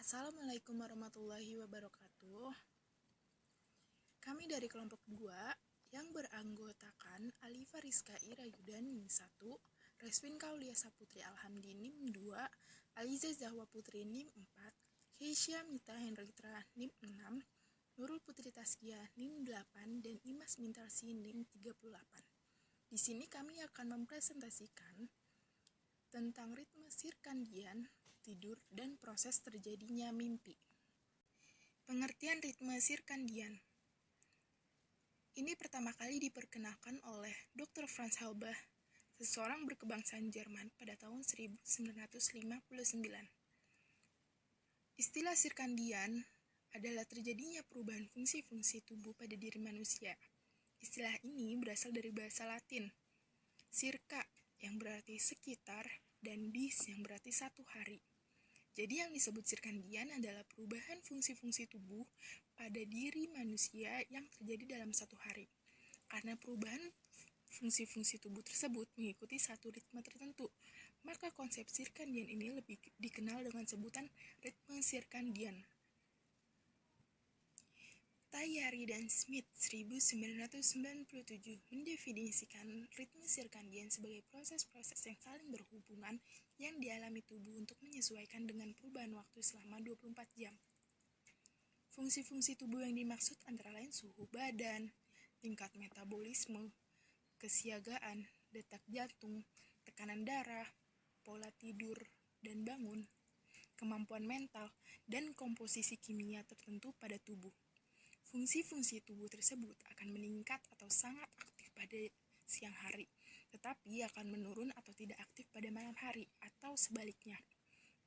Assalamualaikum warahmatullahi wabarakatuh. Kami dari kelompok 2 yang beranggotakan Alifa Rizka Irayudan NIM 1, Reswin Kaulia Saputri Alhamdi NIM 2, Aliza Zahwa Putri NIM 4, Keisha Mita Henritra NIM 6, Nurul Putri Taskia NIM 8, dan Imas Mintarsi NIM 38. Di sini kami akan mempresentasikan tentang ritme sirkadian, tidur, dan proses terjadinya mimpi. Pengertian ritme sirkadian. Ini pertama kali diperkenalkan oleh Dr. Franz Halbach, seseorang berkebangsaan Jerman pada tahun 1959. Istilah sirkadian adalah terjadinya perubahan fungsi-fungsi tubuh pada diri manusia. Istilah ini berasal dari bahasa Latin, circa yang berarti sekitar, dan dis yang berarti satu hari. Jadi yang disebut sirkadian adalah perubahan fungsi-fungsi tubuh pada diri manusia yang terjadi dalam satu hari. Karena perubahan fungsi-fungsi tubuh tersebut mengikuti satu ritme tertentu, maka konsep sirkadian ini lebih dikenal dengan sebutan ritme sirkadian. Tayari dan Smith 1997 mendefinisikan ritme sirkadian sebagai proses-proses yang saling berhubungan yang dialami tubuh untuk menyesuaikan dengan perubahan waktu selama 24 jam. Fungsi-fungsi tubuh yang dimaksud antara lain suhu badan, tingkat metabolisme, kesiagaan, detak jantung, tekanan darah, pola tidur dan bangun, kemampuan mental, dan komposisi kimia tertentu pada tubuh. Fungsi-fungsi tubuh tersebut akan meningkat atau sangat aktif pada siang hari, tetapi akan menurun atau tidak aktif pada malam hari, atau sebaliknya.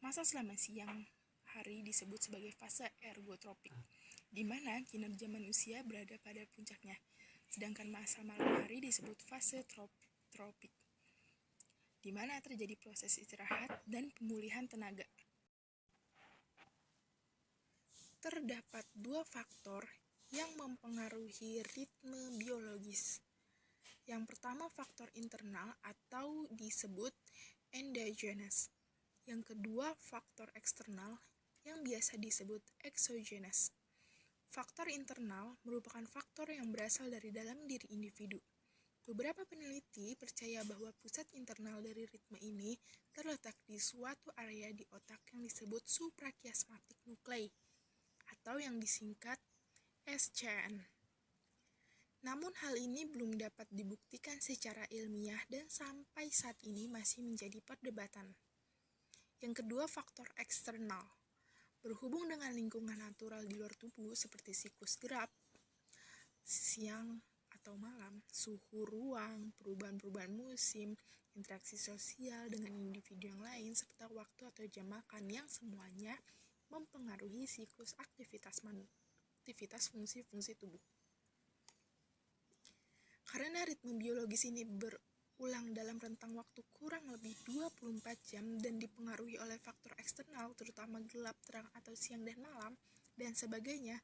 Masa selama siang hari disebut sebagai fase ergotropik, di mana kinerja manusia berada pada puncaknya, sedangkan masa malam hari disebut fase tropik, di mana terjadi proses istirahat dan pemulihan tenaga. Terdapat dua faktor yang mempengaruhi ritme biologis. Yang pertama faktor internal atau disebut endogenous. Yang kedua faktor eksternal yang biasa disebut exogenous. Faktor internal merupakan faktor yang berasal dari dalam diri individu. Beberapa peneliti percaya bahwa pusat internal dari ritme ini terletak di suatu area di otak yang disebut suprachiasmatic nuclei atau yang disingkat SCN. Namun hal ini belum dapat dibuktikan secara ilmiah dan sampai saat ini masih menjadi perdebatan. Yang kedua, faktor eksternal. Berhubung dengan lingkungan natural di luar tubuh seperti siklus gerak, siang atau malam, suhu ruang, perubahan-perubahan musim, interaksi sosial dengan individu yang lain, serta waktu atau jam makan yang semuanya mempengaruhi siklus aktivitas fungsi-fungsi tubuh. Karena ritme biologis ini berulang dalam rentang waktu kurang lebih 24 jam dan dipengaruhi oleh faktor eksternal, terutama gelap, terang, atau siang dan malam, dan sebagainya,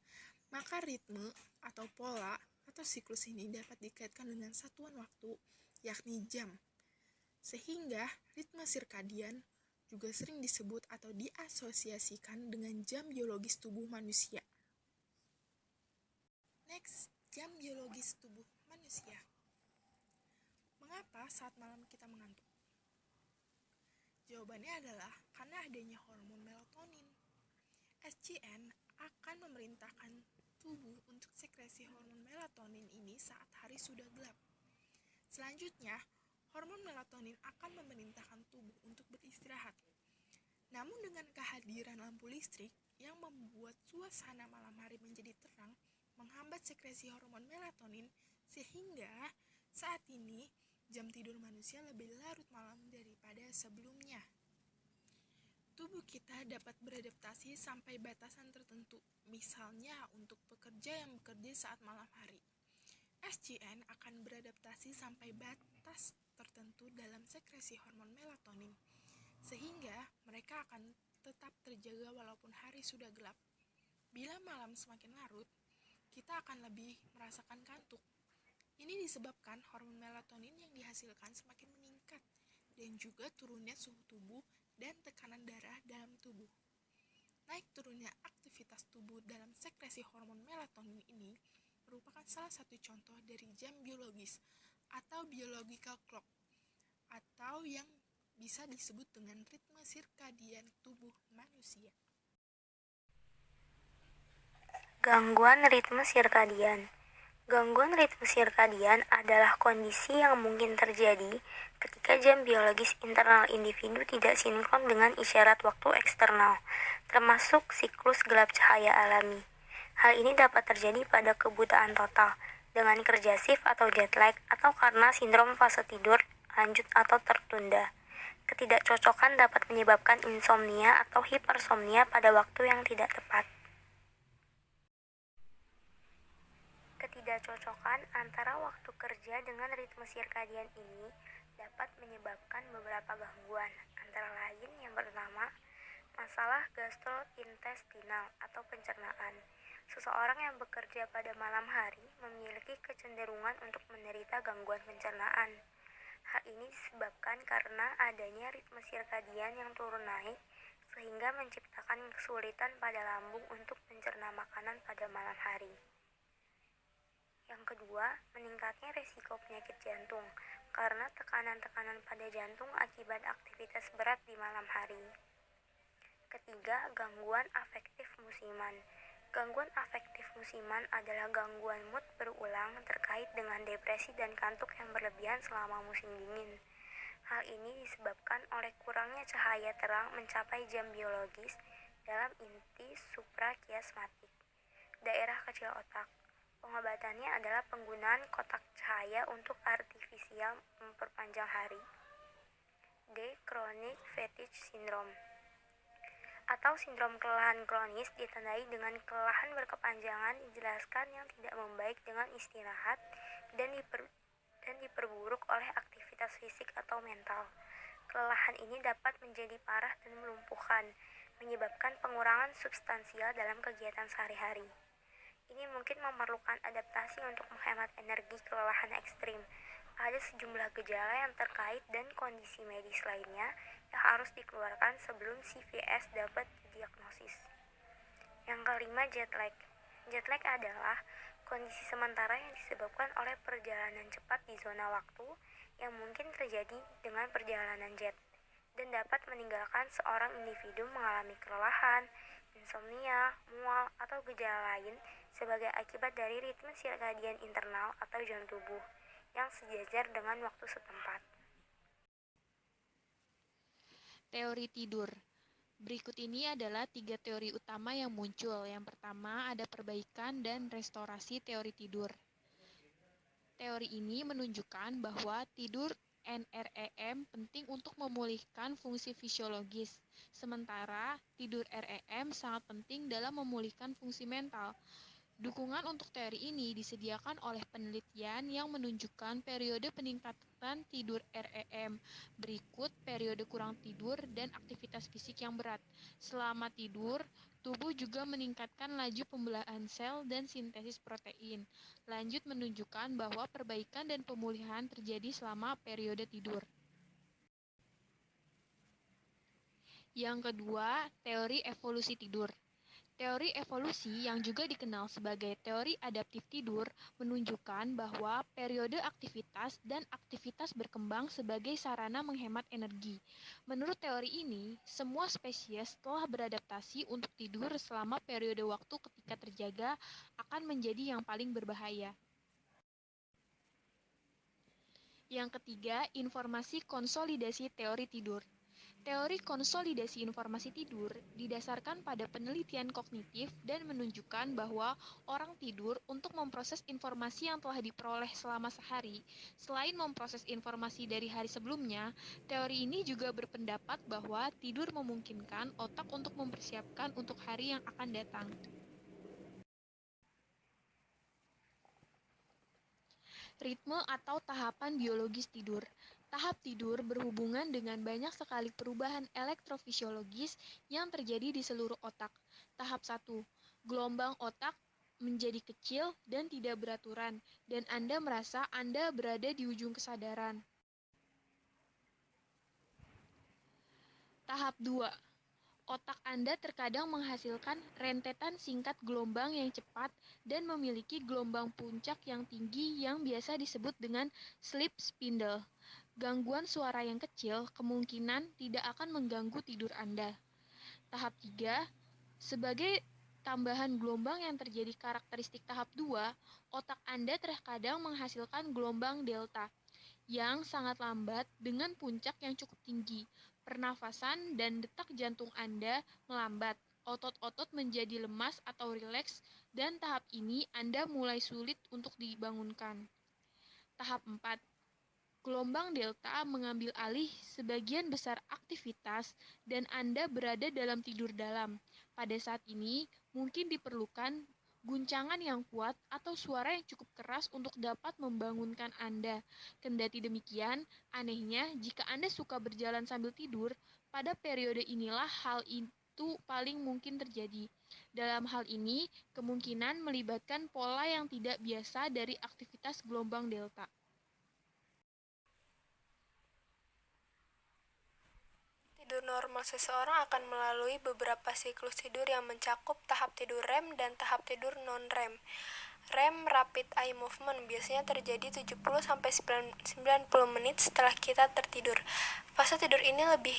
maka ritme atau pola atau siklus ini dapat dikaitkan dengan satuan waktu, yakni jam. Sehingga ritme sirkadian juga sering disebut atau diasosiasikan dengan jam biologis tubuh manusia. Next, jam biologis tubuh manusia. Mengapa saat malam kita mengantuk? Jawabannya adalah karena adanya hormon melatonin. SCN akan memerintahkan tubuh untuk sekresi hormon melatonin ini saat hari sudah gelap. Selanjutnya, hormon melatonin akan memerintahkan tubuh untuk beristirahat. Namun dengan kehadiran lampu listrik yang membuat suasana malam hari menjadi terang, menghambat sekresi hormon melatonin, sehingga saat ini jam tidur manusia lebih larut malam daripada sebelumnya. Tubuh kita dapat beradaptasi sampai batasan tertentu, misalnya untuk pekerja yang bekerja saat malam hari. SCN akan beradaptasi sampai batas tertentu dalam sekresi hormon melatonin, sehingga mereka akan tetap terjaga walaupun hari sudah gelap. Bila malam semakin larut, kita akan lebih merasakan kantuk. Ini disebabkan hormon melatonin yang dihasilkan semakin meningkat dan juga turunnya suhu tubuh dan tekanan darah dalam tubuh. Naik turunnya aktivitas tubuh dalam sekresi hormon melatonin ini merupakan salah satu contoh dari jam biologis atau biological clock, atau yang bisa disebut dengan ritme sirkadian tubuh manusia. Gangguan ritme sirkadian. Gangguan ritme sirkadian adalah kondisi yang mungkin terjadi ketika jam biologis internal individu tidak sinkron dengan isyarat waktu eksternal, termasuk siklus gelap cahaya alami. Hal ini dapat terjadi pada kebutaan total, dengan kerja shift atau jet lag, atau karena sindrom fase tidur lanjut atau tertunda. Ketidakcocokan dapat menyebabkan insomnia atau hipersomnia pada waktu yang tidak tepat. Ketidakcocokan antara waktu kerja dengan ritme sirkadian ini dapat menyebabkan beberapa gangguan, antara lain yang pertama, masalah gastrointestinal atau pencernaan. Seseorang yang bekerja pada malam hari memiliki kecenderungan untuk menderita gangguan pencernaan. Hal ini disebabkan karena adanya ritme sirkadian yang turun naik, sehingga menciptakan kesulitan pada lambung untuk mencerna makanan pada malam hari. Yang kedua, meningkatnya resiko penyakit jantung karena tekanan-tekanan pada jantung akibat aktivitas berat di malam hari. Ketiga, gangguan afektif musiman. Gangguan afektif musiman adalah gangguan mood berulang terkait dengan depresi dan kantuk yang berlebihan selama musim dingin. Hal ini disebabkan oleh kurangnya cahaya terang mencapai jam biologis dalam inti suprakiasmatik, daerah kecil otak. Pengobatannya adalah penggunaan kotak cahaya untuk artifisial memperpanjang hari. D. Chronic fatigue syndrome atau sindrom kelelahan kronis ditandai dengan kelelahan berkepanjangan dijelaskan yang tidak membaik dengan istirahat dan diperburuk oleh aktivitas fisik atau mental. Kelelahan ini dapat menjadi parah dan melumpuhkan, menyebabkan pengurangan substansial dalam kegiatan sehari-hari. Ini mungkin memerlukan adaptasi untuk menghemat energi kelelahan ekstrim. Ada sejumlah gejala yang terkait dan kondisi medis lainnya yang harus dikeluarkan sebelum CVS dapat didiagnosis. Yang kelima, jet lag. Jet lag adalah kondisi sementara yang disebabkan oleh perjalanan cepat di zona waktu yang mungkin terjadi dengan perjalanan jet dan dapat meninggalkan seorang individu mengalami kelelahan, insomnia, mual, atau gejala lain sebagai akibat dari ritme sirkadian internal atau jam tubuh yang sejajar dengan waktu setempat. Teori tidur. Berikut ini adalah 3 teori utama yang muncul. Yang pertama ada perbaikan dan restorasi teori tidur. Teori ini menunjukkan bahwa tidur NREM penting untuk memulihkan fungsi fisiologis, sementara tidur REM sangat penting dalam memulihkan fungsi mental. Dukungan untuk teori ini disediakan oleh penelitian yang menunjukkan periode peningkatan tidur REM. Berikut periode kurang tidur dan aktivitas fisik yang berat. Selama tidur, tubuh juga meningkatkan laju pembelahan sel dan sintesis protein. Lanjut menunjukkan bahwa perbaikan dan pemulihan terjadi selama periode tidur. Yang kedua, teori evolusi tidur. Teori evolusi yang juga dikenal sebagai teori adaptif tidur menunjukkan bahwa periode aktivitas dan aktivitas berkembang sebagai sarana menghemat energi. Menurut teori ini, semua spesies telah beradaptasi untuk tidur selama periode waktu ketika terjaga akan menjadi yang paling berbahaya. Yang ketiga, informasi konsolidasi teori tidur. Teori konsolidasi informasi tidur didasarkan pada penelitian kognitif dan menunjukkan bahwa orang tidur untuk memproses informasi yang telah diperoleh selama sehari. Selain memproses informasi dari hari sebelumnya, teori ini juga berpendapat bahwa tidur memungkinkan otak untuk mempersiapkan untuk hari yang akan datang. Ritme atau tahapan biologis tidur. Tahap tidur berhubungan dengan banyak sekali perubahan elektrofisiologis yang terjadi di seluruh otak. Tahap 1. Gelombang otak menjadi kecil dan tidak beraturan, dan Anda merasa Anda berada di ujung kesadaran. Tahap 2. Otak Anda terkadang menghasilkan rentetan singkat gelombang yang cepat dan memiliki gelombang puncak yang tinggi yang biasa disebut dengan sleep spindle. Gangguan suara yang kecil kemungkinan tidak akan mengganggu tidur Anda. Tahap 3, sebagai tambahan gelombang yang terjadi karakteristik tahap 2, otak Anda terkadang menghasilkan gelombang delta yang sangat lambat dengan puncak yang cukup tinggi. Pernafasan dan detak jantung Anda melambat, otot-otot menjadi lemas atau rileks, dan tahap ini Anda mulai sulit untuk dibangunkan. Tahap 4. Gelombang delta mengambil alih sebagian besar aktivitas dan Anda berada dalam tidur dalam. Pada saat ini, mungkin diperlukan guncangan yang kuat atau suara yang cukup keras untuk dapat membangunkan Anda. Kendati demikian, anehnya jika Anda suka berjalan sambil tidur, pada periode inilah hal itu paling mungkin terjadi. Dalam hal ini, kemungkinan melibatkan pola yang tidak biasa dari aktivitas gelombang delta. Tidur normal seseorang akan melalui beberapa siklus tidur yang mencakup tahap tidur REM dan tahap tidur non-REM. REM Rapid Eye Movement biasanya terjadi 70-90 menit setelah kita tertidur. Fase tidur ini lebih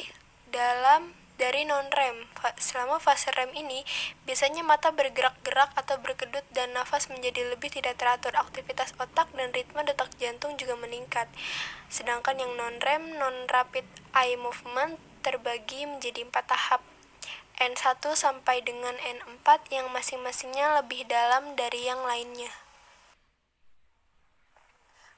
dalam dari non-REM. Selama fase REM ini, biasanya mata bergerak-gerak atau berkedut dan nafas menjadi lebih tidak teratur. Aktivitas otak dan ritme detak jantung juga meningkat. Sedangkan yang non-REM, non-Rapid Eye Movement, terbagi menjadi 4 tahap, N1 sampai dengan N4 yang masing-masingnya lebih dalam dari yang lainnya.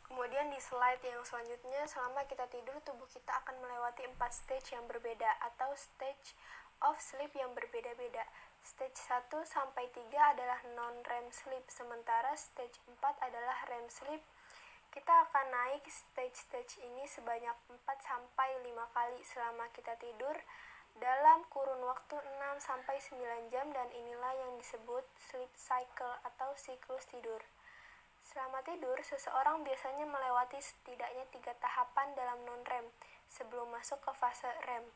Kemudian di slide yang selanjutnya, selama kita tidur, tubuh kita akan melewati 4 stage yang berbeda atau stage of sleep yang berbeda-beda. Stage 1 sampai 3 adalah non-REM sleep, sementara stage 4 adalah REM sleep. Kita akan naik stage-stage ini sebanyak 4 sampai 5 kali selama kita tidur dalam kurun waktu 6 sampai 9 jam, dan inilah yang disebut sleep cycle atau siklus tidur. Selama tidur, seseorang biasanya melewati setidaknya 3 tahapan dalam non-REM sebelum masuk ke fase REM.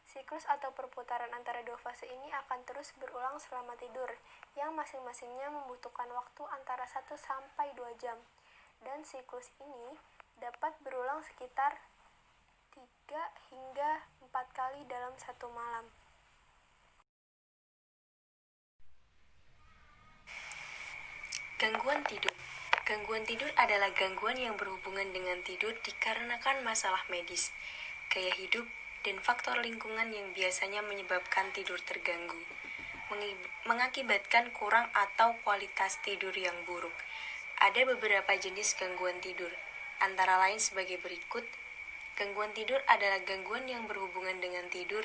Siklus atau perputaran antara dua fase ini akan terus berulang selama tidur, yang masing-masingnya membutuhkan waktu antara 1 sampai 2 jam. Dan siklus ini dapat berulang sekitar 3 hingga 4 kali dalam satu malam. Gangguan tidur. Gangguan tidur adalah gangguan yang berhubungan dengan tidur dikarenakan masalah medis, gaya hidup, dan faktor lingkungan yang biasanya menyebabkan tidur terganggu, mengakibatkan kurang atau kualitas tidur yang buruk. Ada beberapa jenis gangguan tidur, antara lain sebagai berikut. Gangguan tidur adalah gangguan yang berhubungan dengan tidur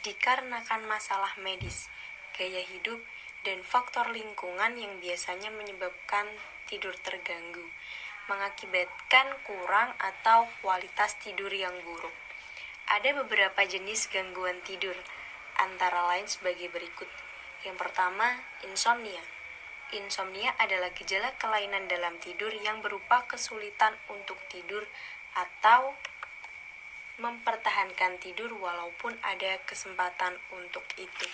dikarenakan masalah medis, gaya hidup, dan faktor lingkungan yang biasanya menyebabkan tidur terganggu, mengakibatkan kurang atau kualitas tidur yang buruk. Ada beberapa jenis gangguan tidur, antara lain sebagai berikut. Yang pertama, insomnia. Insomnia adalah gejala kelainan dalam tidur yang berupa kesulitan untuk tidur atau mempertahankan tidur walaupun ada kesempatan untuk itu.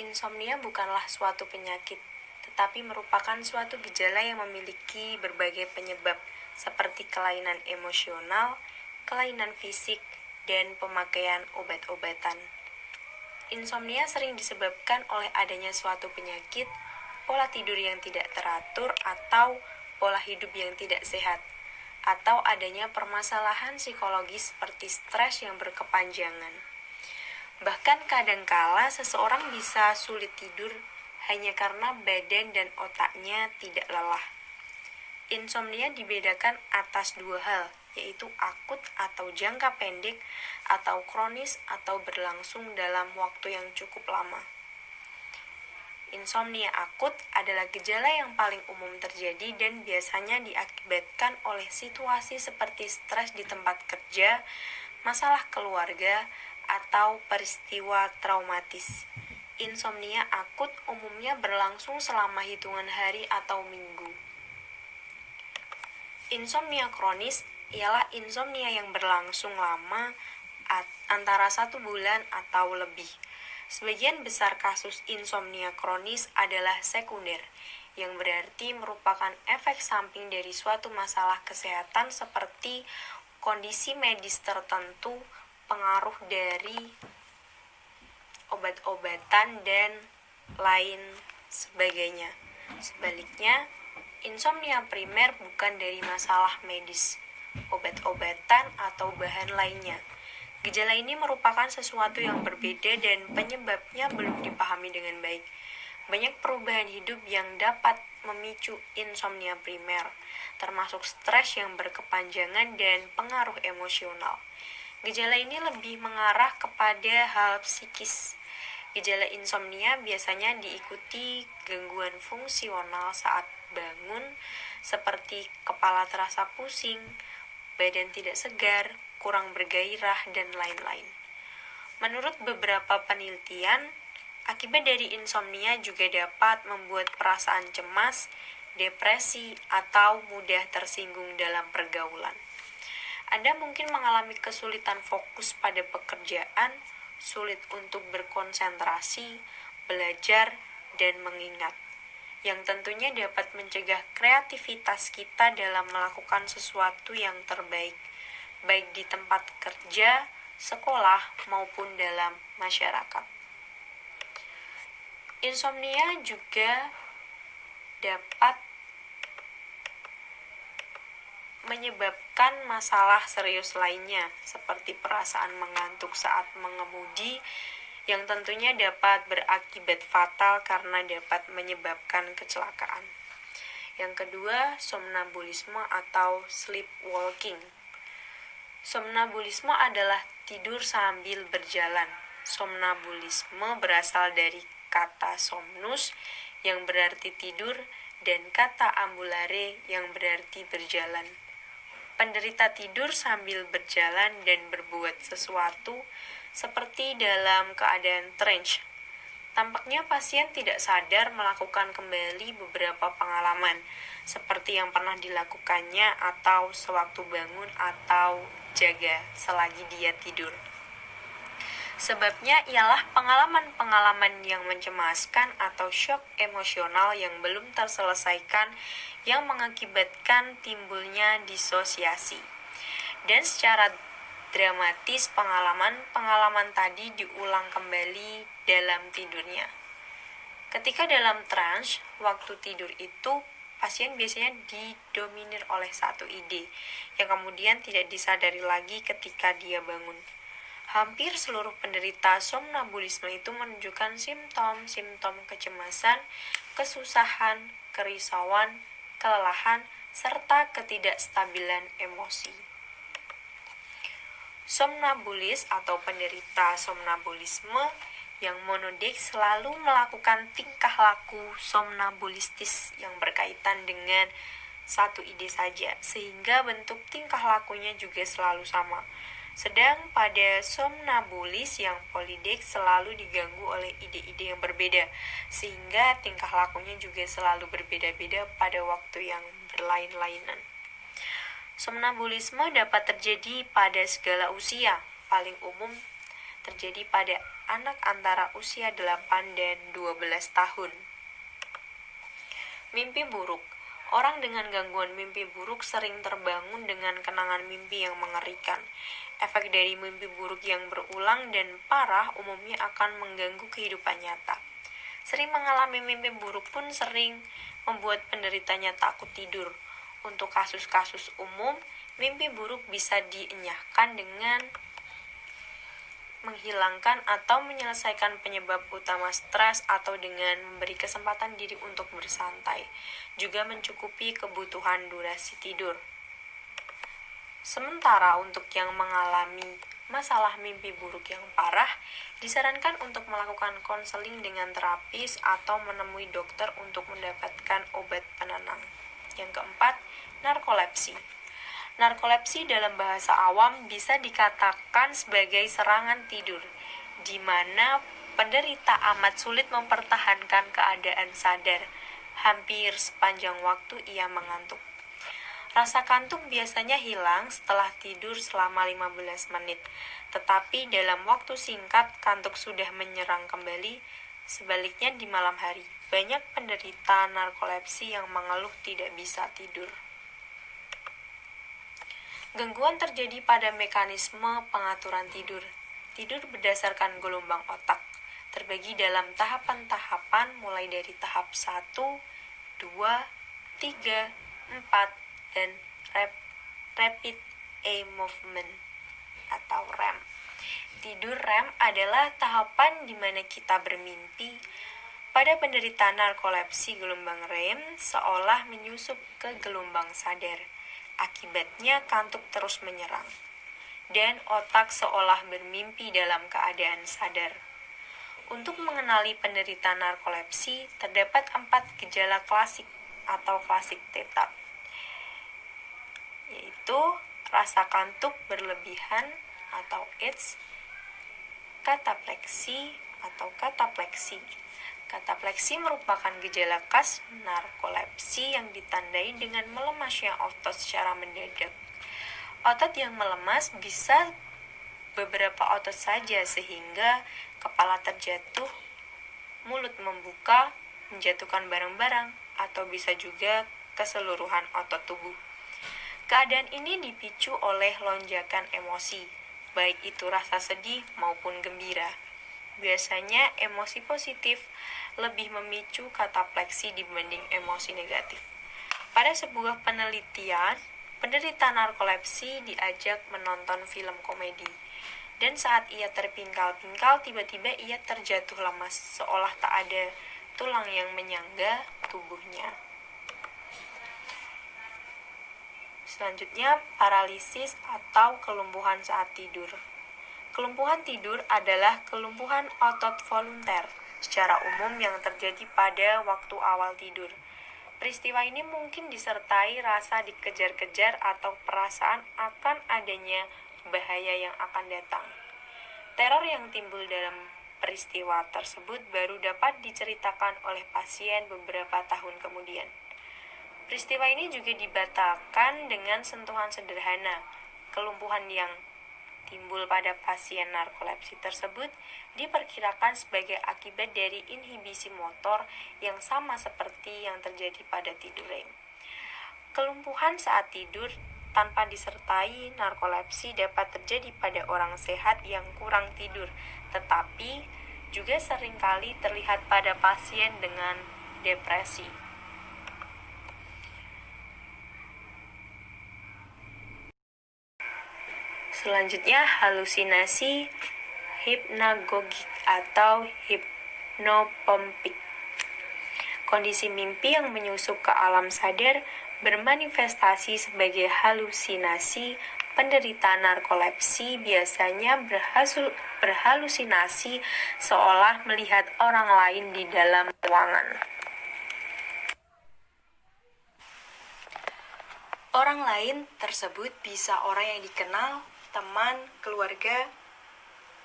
Insomnia bukanlah suatu penyakit, tetapi merupakan suatu gejala yang memiliki berbagai penyebab, seperti kelainan emosional, kelainan fisik, dan pemakaian obat-obatan. Insomnia sering disebabkan oleh adanya suatu penyakit, pola tidur yang tidak teratur, atau pola hidup yang tidak sehat, atau adanya permasalahan psikologis seperti stres yang berkepanjangan. Bahkan kadangkala seseorang bisa sulit tidur hanya karena badan dan otaknya tidak lelah. Insomnia dibedakan atas 2 hal, yaitu akut atau jangka pendek, atau kronis atau berlangsung dalam waktu yang cukup lama. Insomnia akut adalah gejala yang paling umum terjadi dan biasanya diakibatkan oleh situasi seperti stres di tempat kerja, masalah keluarga, atau peristiwa traumatis. Insomnia akut umumnya berlangsung selama hitungan hari atau minggu. Insomnia kronis ialah insomnia yang berlangsung lama antara 1 bulan atau lebih. Sebagian besar kasus insomnia kronis adalah sekunder, yang berarti merupakan efek samping dari suatu masalah kesehatan seperti kondisi medis tertentu, pengaruh dari obat-obatan, dan lain sebagainya. Sebaliknya, insomnia primer bukan dari masalah medis, obat-obatan, atau bahan lainnya. Gejala ini merupakan sesuatu yang berbeda dan penyebabnya belum dipahami dengan baik. Banyak perubahan hidup yang dapat memicu insomnia primer, termasuk stres yang berkepanjangan dan pengaruh emosional. Gejala ini lebih mengarah kepada hal psikis. Gejala insomnia biasanya diikuti gangguan fungsional saat bangun, seperti kepala terasa pusing, badan tidak segar, kurang bergairah, dan lain-lain. Menurut beberapa penelitian, akibat dari insomnia juga dapat membuat perasaan cemas, depresi, atau mudah tersinggung dalam pergaulan. Anda mungkin mengalami kesulitan fokus pada pekerjaan, sulit untuk berkonsentrasi, belajar, dan mengingat, yang tentunya dapat mencegah kreativitas kita dalam melakukan sesuatu yang terbaik, baik di tempat kerja, sekolah, maupun dalam masyarakat. Insomnia juga dapat menyebabkan masalah serius lainnya, seperti perasaan mengantuk saat mengemudi, yang tentunya dapat berakibat fatal karena dapat menyebabkan kecelakaan. Yang kedua, somnambulisme atau sleepwalking. Somnambulisme adalah tidur sambil berjalan. Somnambulisme berasal dari kata somnus yang berarti tidur dan kata ambulare yang berarti berjalan. Penderita tidur sambil berjalan dan berbuat sesuatu seperti dalam keadaan trance. Tampaknya pasien tidak sadar melakukan kembali beberapa pengalaman seperti yang pernah dilakukannya atau sewaktu bangun atau jaga selagi dia tidur. Sebabnya ialah pengalaman-pengalaman yang mencemaskan atau syok emosional yang belum terselesaikan yang mengakibatkan timbulnya disosiasi. Dan secara dramatis pengalaman-pengalaman tadi diulang kembali dalam tidurnya. Ketika dalam trance, waktu tidur itu pasien biasanya didominir oleh satu ide yang kemudian tidak disadari lagi ketika dia bangun. Hampir seluruh penderita somnambulisme itu menunjukkan simptom-simptom kecemasan, kesusahan, kerisauan, kelelahan, serta ketidakstabilan emosi. Somnambulis atau penderita somnambulisme yang monodik selalu melakukan tingkah laku somnambulistis yang berkaitan dengan satu ide saja, sehingga bentuk tingkah lakunya juga selalu sama. Sedang pada somnambulis yang polidik selalu diganggu oleh ide-ide yang berbeda, sehingga tingkah lakunya juga selalu berbeda-beda pada waktu yang berlain-lainan. Somnambulisme dapat terjadi pada segala usia, paling umum terjadi pada anak antara usia 8 dan 12 tahun. Mimpi buruk. Orang dengan gangguan mimpi buruk sering terbangun dengan kenangan mimpi yang mengerikan. Efek dari mimpi buruk yang berulang dan parah umumnya akan mengganggu kehidupan nyata. Sering mengalami mimpi buruk pun sering membuat penderitanya takut tidur. Untuk kasus-kasus umum, mimpi buruk bisa dienyahkan dengan menghilangkan atau menyelesaikan penyebab utama stres atau dengan memberi kesempatan diri untuk bersantai, juga mencukupi kebutuhan durasi tidur. Sementara untuk yang mengalami masalah mimpi buruk yang parah, disarankan untuk melakukan konseling dengan terapis atau menemui dokter untuk mendapatkan obat penenang. Yang keempat, narkolepsi. Narkolepsi dalam bahasa awam bisa dikatakan sebagai serangan tidur, di mana penderita amat sulit mempertahankan keadaan sadar. Hampir sepanjang waktu ia mengantuk. Rasa kantuk biasanya hilang setelah tidur selama 15 menit, tetapi dalam waktu singkat kantuk sudah menyerang kembali. Sebaliknya di malam hari, banyak penderita narkolepsi yang mengeluh tidak bisa tidur. Gangguan terjadi pada mekanisme pengaturan tidur. Tidur berdasarkan gelombang otak, terbagi dalam tahapan-tahapan mulai dari tahap 1, 2, 3, 4, dan rapid eye movement atau REM. Tidur REM adalah tahapan di mana kita bermimpi. Pada penderita narkolepsi, gelombang REM seolah menyusup ke gelombang sadar. Akibatnya kantuk terus menyerang, dan otak seolah bermimpi dalam keadaan sadar. Untuk mengenali penderita narkolepsi, terdapat 4 gejala klasik atau klasik theta, yaitu rasa kantuk berlebihan atau EDS, katapleksi atau katapleksi. Katapleksi merupakan gejala khas narkolepsi yang ditandai dengan melemasnya otot secara mendadak. Otot yang melemas bisa beberapa otot saja sehingga kepala terjatuh, mulut membuka, menjatuhkan barang-barang, atau bisa juga keseluruhan otot tubuh. Keadaan ini dipicu oleh lonjakan emosi, baik itu rasa sedih maupun gembira. Biasanya emosi positif lebih memicu katapleksi dibanding emosi negatif. Pada sebuah penelitian, penderita narkolepsi diajak menonton film komedi, dan saat ia terpingkal-pingkal, tiba-tiba ia terjatuh lemas, seolah tak ada tulang yang menyangga tubuhnya. Selanjutnya, paralisis atau kelumpuhan saat tidur. Kelumpuhan tidur adalah kelumpuhan otot volunter secara umum yang terjadi pada waktu awal tidur. Peristiwa ini mungkin disertai rasa dikejar-kejar atau perasaan akan adanya bahaya yang akan datang. Teror yang timbul dalam peristiwa tersebut baru dapat diceritakan oleh pasien beberapa tahun kemudian. Peristiwa ini juga dibatalkan dengan sentuhan sederhana. Kelumpuhan yang timbul pada pasien narkolepsi tersebut diperkirakan sebagai akibat dari inhibisi motor yang sama seperti yang terjadi pada tidur REM. Kelumpuhan saat tidur tanpa disertai narkolepsi dapat terjadi pada orang sehat yang kurang tidur, tetapi juga seringkali terlihat pada pasien dengan depresi. Selanjutnya, halusinasi hipnagogik atau hipnopompik. Kondisi mimpi yang menyusup ke alam sadar bermanifestasi sebagai halusinasi. Penderita narkolepsi biasanya berhalusinasi seolah melihat orang lain di dalam ruangan. Orang lain tersebut bisa orang yang dikenal, teman, keluarga,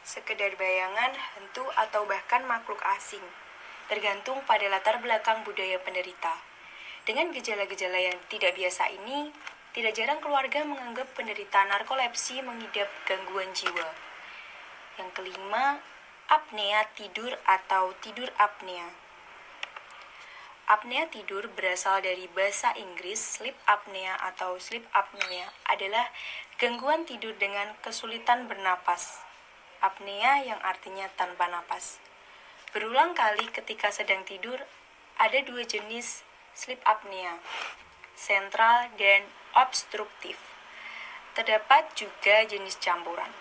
sekedar bayangan, hantu, atau bahkan makhluk asing, tergantung pada latar belakang budaya penderita. Dengan gejala-gejala yang tidak biasa ini, tidak jarang keluarga menganggap penderita narkolepsi mengidap gangguan jiwa. Yang kelima, apnea tidur atau tidur apnea. Apnea tidur berasal dari bahasa Inggris. Sleep apnea atau sleep apnea adalah gangguan tidur dengan kesulitan bernapas. Apnea yang artinya tanpa napas. Berulang kali ketika sedang tidur, ada 2 jenis sleep apnea, sentral dan obstruktif. Terdapat juga jenis campuran.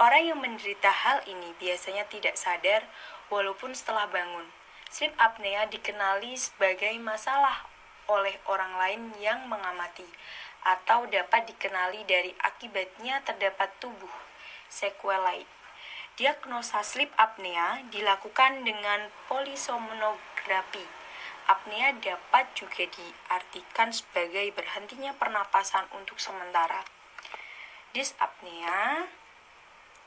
Orang yang menderita hal ini biasanya tidak sadar walaupun setelah bangun. Sleep apnea dikenali sebagai masalah oleh orang lain yang mengamati, atau dapat dikenali dari akibatnya terdapat tubuh sequelae. Diagnosa sleep apnea dilakukan dengan polisomnografi. Apnea dapat juga diartikan sebagai berhentinya pernapasan untuk sementara.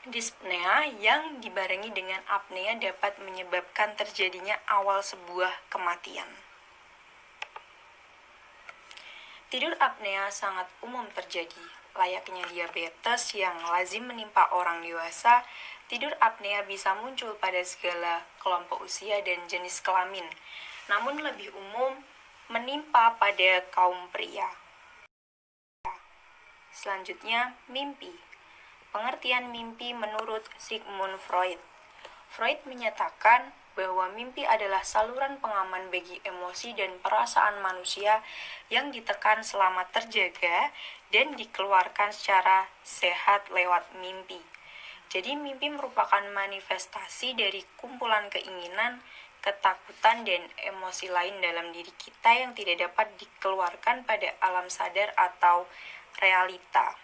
Dyspnea yang dibarengi dengan apnea dapat menyebabkan terjadinya awal sebuah kematian. Tidur apnea sangat umum terjadi. Layaknya diabetes yang lazim menimpa orang dewasa, tidur apnea bisa muncul pada segala kelompok usia dan jenis kelamin, namun lebih umum menimpa pada kaum pria. Selanjutnya, mimpi. Pengertian mimpi menurut Sigmund Freud. Freud menyatakan bahwa mimpi adalah saluran pengaman bagi emosi dan perasaan manusia yang ditekan selama terjaga dan dikeluarkan secara sehat lewat mimpi. Jadi mimpi merupakan manifestasi dari kumpulan keinginan, ketakutan, dan emosi lain dalam diri kita yang tidak dapat dikeluarkan pada alam sadar atau realita.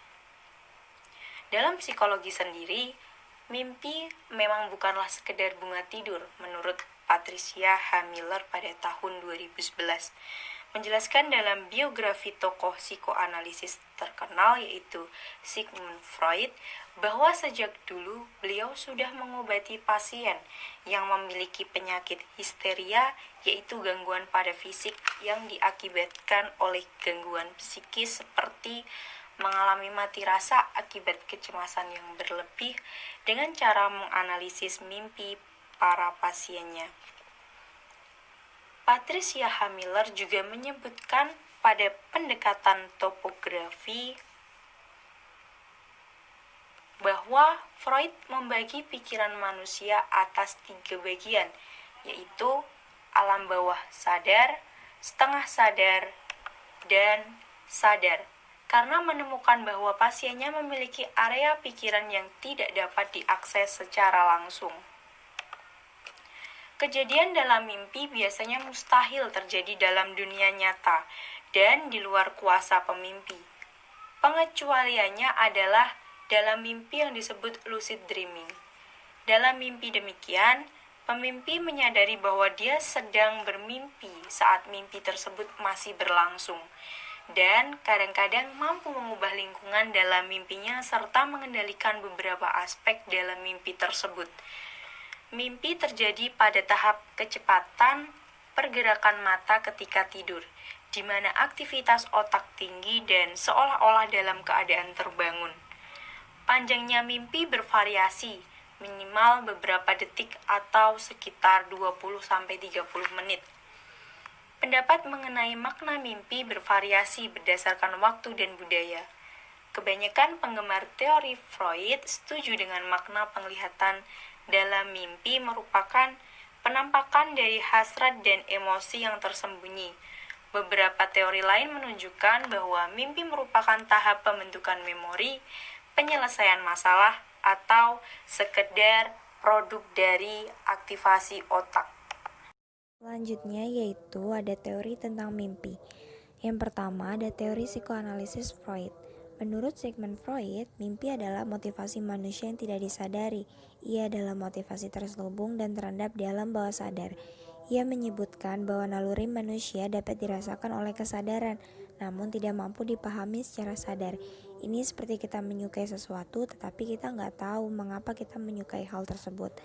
Dalam psikologi sendiri, mimpi memang bukanlah sekedar bunga tidur, menurut Patricia H. Miller pada tahun 2011. Menjelaskan dalam biografi tokoh psikoanalisis terkenal yaitu Sigmund Freud, bahwa sejak dulu beliau sudah mengobati pasien yang memiliki penyakit histeria, yaitu gangguan pada fisik yang diakibatkan oleh gangguan psikis seperti mengalami mati rasa akibat kecemasan yang berlebih dengan cara menganalisis mimpi para pasiennya. Patricia H. Miller juga menyebutkan pada pendekatan topografi bahwa Freud membagi pikiran manusia atas 3 bagian, yaitu alam bawah sadar, setengah sadar, dan sadar, karena menemukan bahwa pasiennya memiliki area pikiran yang tidak dapat diakses secara langsung. Kejadian dalam mimpi biasanya mustahil terjadi dalam dunia nyata dan di luar kuasa pemimpi. Pengecualiannya adalah dalam mimpi yang disebut lucid dreaming. Dalam mimpi demikian, pemimpi menyadari bahwa dia sedang bermimpi saat mimpi tersebut masih berlangsung, dan kadang-kadang mampu mengubah lingkungan dalam mimpinya serta mengendalikan beberapa aspek dalam mimpi tersebut. Mimpi terjadi pada tahap kecepatan pergerakan mata ketika tidur, di mana aktivitas otak tinggi dan seolah-olah dalam keadaan terbangun. Panjangnya mimpi bervariasi, minimal beberapa detik atau sekitar 20-30 menit. Pendapat mengenai makna mimpi bervariasi berdasarkan waktu dan budaya. Kebanyakan penggemar teori Freud setuju dengan makna penglihatan dalam mimpi merupakan penampakan dari hasrat dan emosi yang tersembunyi. Beberapa teori lain menunjukkan bahwa mimpi merupakan tahap pembentukan memori, penyelesaian masalah, atau sekedar produk dari aktivasi otak. Selanjutnya yaitu ada teori tentang mimpi. Yang pertama ada teori psikoanalisis Freud. Menurut Sigmund Freud, mimpi adalah motivasi manusia yang tidak disadari. Ia adalah motivasi terselubung dan terendap di alam bawah sadar. Ia menyebutkan bahwa naluri manusia dapat dirasakan oleh kesadaran, namun tidak mampu dipahami secara sadar. Ini seperti kita menyukai sesuatu, tetapi kita nggak tahu mengapa kita menyukai hal tersebut.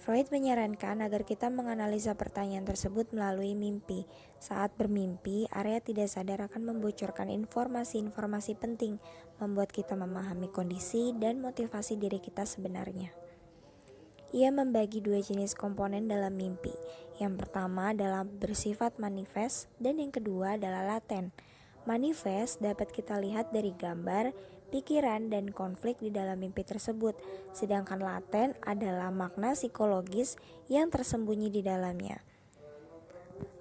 Freud menyarankan agar kita menganalisa pertanyaan tersebut melalui mimpi. Saat bermimpi, area tidak sadar akan membocorkan informasi-informasi penting, membuat kita memahami kondisi dan motivasi diri kita sebenarnya. Ia membagi 2 jenis komponen dalam mimpi. Yang pertama adalah bersifat manifest dan yang kedua adalah laten. Manifest dapat kita lihat dari gambar, pikiran, dan konflik di dalam mimpi tersebut, sedangkan laten adalah makna psikologis yang tersembunyi di dalamnya.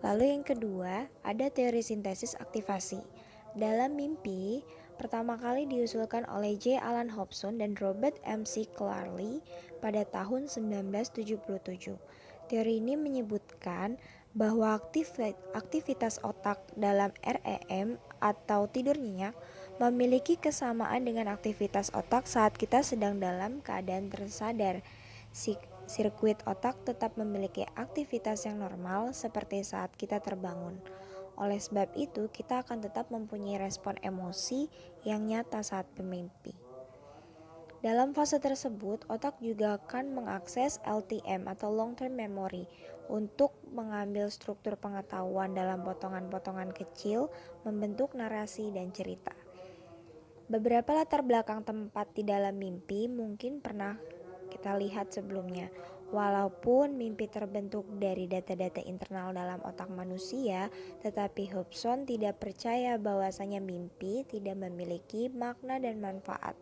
Lalu yang kedua, ada teori sintesis aktivasi. Dalam mimpi, pertama kali diusulkan oleh J. Allan Hobson dan Robert M. C. Clarley pada tahun 1977. Teori ini menyebutkan bahwa aktivitas otak dalam REM atau tidur nyenyak memiliki kesamaan dengan aktivitas otak saat kita sedang dalam keadaan tersadar. Sirkuit otak tetap memiliki aktivitas yang normal seperti saat kita terbangun. Oleh sebab itu, kita akan tetap mempunyai respon emosi yang nyata saat bermimpi. Dalam fase tersebut, otak juga akan mengakses LTM atau long term memory untuk mengambil struktur pengetahuan dalam potongan-potongan kecil, membentuk narasi dan cerita. Beberapa latar belakang tempat di dalam mimpi mungkin pernah kita lihat sebelumnya. Walaupun mimpi terbentuk dari data-data internal dalam otak manusia, tetapi Hobson tidak percaya bahwasanya mimpi tidak memiliki makna dan manfaat.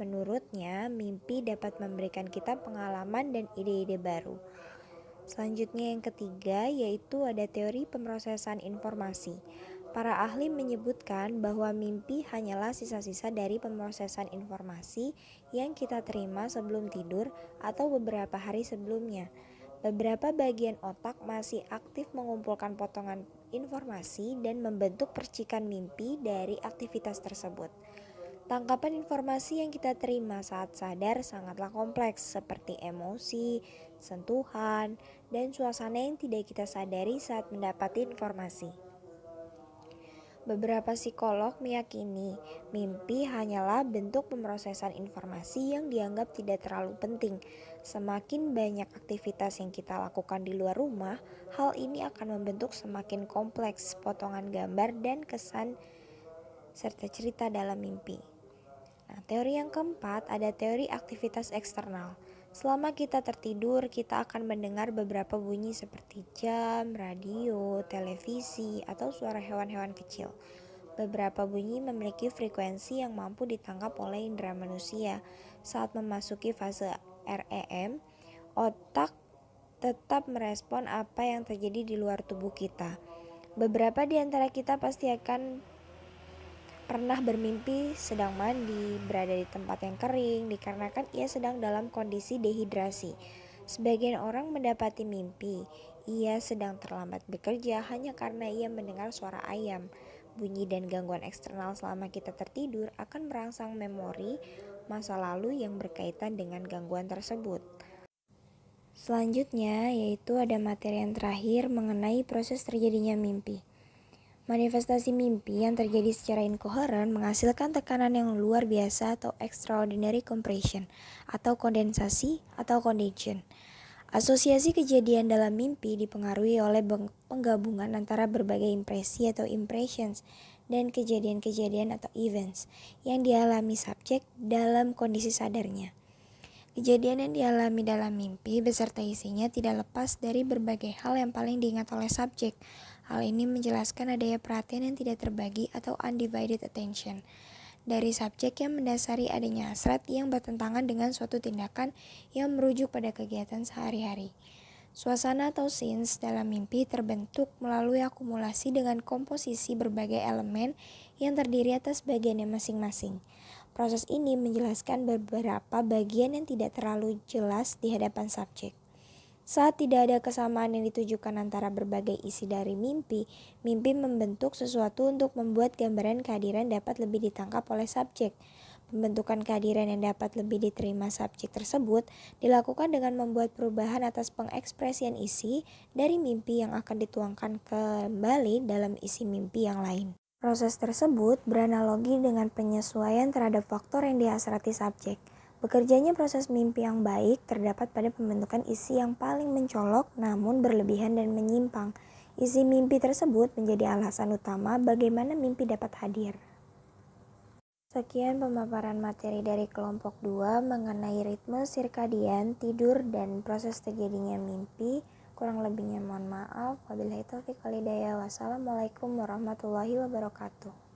Menurutnya, mimpi dapat memberikan kita pengalaman dan ide-ide baru. Selanjutnya yang ketiga yaitu ada teori pemrosesan informasi. Para ahli menyebutkan bahwa mimpi hanyalah sisa-sisa dari pemrosesan informasi yang kita terima sebelum tidur atau beberapa hari sebelumnya. Beberapa bagian otak masih aktif mengumpulkan potongan informasi dan membentuk percikan mimpi dari aktivitas tersebut. Tangkapan informasi yang kita terima saat sadar sangatlah kompleks, seperti emosi, sentuhan, dan suasana yang tidak kita sadari saat mendapati informasi. Beberapa psikolog meyakini mimpi hanyalah bentuk pemrosesan informasi yang dianggap tidak terlalu penting. Semakin banyak aktivitas yang kita lakukan di luar rumah, hal ini akan membentuk semakin kompleks potongan gambar dan kesan serta cerita dalam mimpi. Nah, teori yang keempat ada teori aktivitas eksternal. Selama kita tertidur, kita akan mendengar beberapa bunyi seperti jam, radio, televisi, atau suara hewan-hewan kecil. Beberapa bunyi memiliki frekuensi yang mampu ditangkap oleh indera manusia. Saat memasuki fase REM, otak tetap merespon apa yang terjadi di luar tubuh kita. Beberapa di antara kita pasti akan pernah bermimpi sedang mandi, berada di tempat yang kering, dikarenakan ia sedang dalam kondisi dehidrasi. Sebagian orang mendapati mimpi, ia sedang terlambat bekerja hanya karena ia mendengar suara ayam. Bunyi dan gangguan eksternal selama kita tertidur akan merangsang memori masa lalu yang berkaitan dengan gangguan tersebut. Selanjutnya yaitu ada materi yang terakhir mengenai proses terjadinya mimpi. Manifestasi mimpi yang terjadi secara inkoheren menghasilkan tekanan yang luar biasa atau extraordinary compression atau kondensasi atau condension. Asosiasi kejadian dalam mimpi dipengaruhi oleh penggabungan antara berbagai impresi atau impressions dan kejadian-kejadian atau events yang dialami subjek dalam kondisi sadarnya. Kejadian yang dialami dalam mimpi beserta isinya tidak lepas dari berbagai hal yang paling diingat oleh subjek. Hal ini menjelaskan adanya perhatian yang tidak terbagi atau undivided attention dari subjek yang mendasari adanya hasrat yang bertentangan dengan suatu tindakan yang merujuk pada kegiatan sehari-hari. Suasana atau scenes dalam mimpi terbentuk melalui akumulasi dengan komposisi berbagai elemen yang terdiri atas bagiannya masing-masing. Proses ini menjelaskan beberapa bagian yang tidak terlalu jelas di hadapan subjek. Saat tidak ada kesamaan yang ditujukan antara berbagai isi dari mimpi, mimpi membentuk sesuatu untuk membuat gambaran kehadiran dapat lebih ditangkap oleh subjek. Pembentukan kehadiran yang dapat lebih diterima subjek tersebut dilakukan dengan membuat perubahan atas pengekspresian isi dari mimpi yang akan dituangkan kembali dalam isi mimpi yang lain. Proses tersebut beranalogi dengan penyesuaian terhadap faktor yang dihasrati subjek. Bekerjanya proses mimpi yang baik terdapat pada pembentukan isi yang paling mencolok namun berlebihan dan menyimpang. Isi mimpi tersebut menjadi alasan utama bagaimana mimpi dapat hadir. Sekian pemaparan materi dari kelompok 2 mengenai ritme sirkadian, tidur, dan proses terjadinya mimpi. Kurang lebihnya mohon maaf. Wabillahi taufiq wal hidayah. Wassalamualaikum warahmatullahi wabarakatuh.